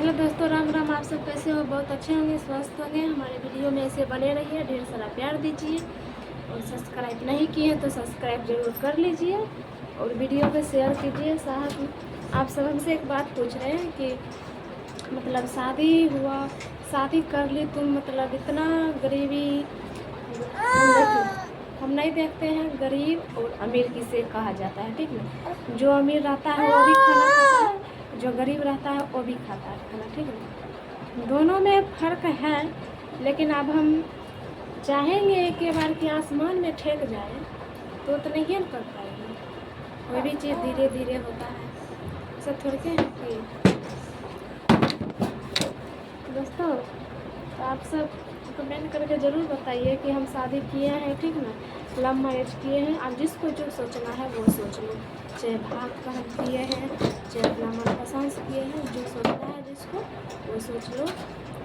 Hello दोस्तों, राम राम। आप सब कैसे हो? बहुत अच्छे होंगे, स्वस्थ होंगे। हमारे वीडियो में ऐसे बने रहिए, ढेर सारा प्यार दीजिए और सब्सक्राइब नहीं किए तो सब्सक्राइब जरूर कर लीजिए और वीडियो पे शेयर कीजिए। साहब, आप सब हमसे एक बात पूछ रहे हैं कि मतलब शादी कर ली तुम, मतलब इतना गरीबी। हम नहीं देखते हैं गरीब और अमीर किसे कहा जाता है, ठीक ना। जो अमीर रहता है वो भी खाना खाता है, जो गरीब रहता है वो भी खाता है खाना, ठीक है। दोनों में फ़र्क है, लेकिन अब हम चाहेंगे कि बार कि आसमान में ठेक जाए तो नहीं कर पाएंगे। कोई भी चीज़ धीरे धीरे होता है, सब थोड़े के हैं कि दोस्तों। तो आप सब कमेंट करके ज़रूर बताइए कि हम शादी किए हैं, ठीक ना, लव मैरिज किए हैं। आप जिसको जो सोचना है वो सोच लो, चाहे भाग का हम किए हैं, चाहे अपना मनपसंद से किए हैं। जो सोचना है जिसको वो सोच लो,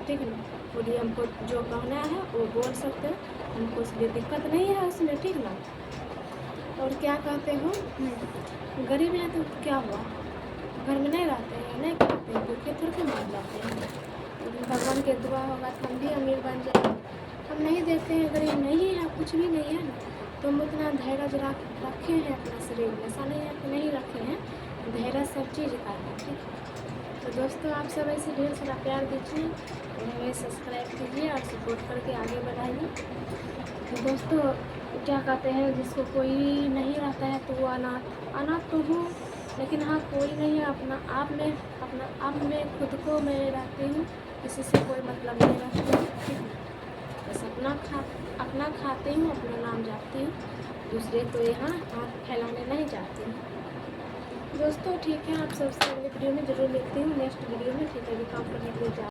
ठीक ना। बोलिए, हमको जो कहना है वो बोल सकते हो, हमको इसलिए दिक्कत नहीं है उसमें, ठीक ना। और क्या कहते हो, गरीब हैं तो क्या हुआ, घर में नहीं रहते हैं, नहीं खाते हैं, भूखे थोड़े के मर जाते हैं। लेकिन भगवान के दुआ होगा तो हम भी अमीर बन जाए। हम नहीं देते हैं, गरीब नहीं है, कुछ भी नहीं है ना। तो हम उतना धैर्य रखे हैं अपना शरीर में, ऐसा नहीं है कि नहीं रखे हैं। धैर्य सब चीज़ का है, ठीक है। तो दोस्तों, आप सब ऐसे ढेर सारा प्यार दीजिए और हमें सब्सक्राइब कीजिए और सपोर्ट करके आगे बढ़ाइए। तो दोस्तों, क्या कहते हैं, जिसको कोई नहीं रहता है तो वो अनाथ तो हूँ, लेकिन हाँ, कोई नहीं है अपना आप में खुद को मैं रहती हूँ, किसी से कोई मतलब नहीं रखती हूँ, ठीक है। बस अपना खाती हूँ, अपना नाम जाती हूँ, दूसरे को यहाँ हाथ फैलाने नहीं जाती हूँ। दोस्तों ठीक है, आप सबसे अगले वीडियो में ज़रूर मिलती हूँ, नेक्स्ट वीडियो में, ठीक है। अभी काम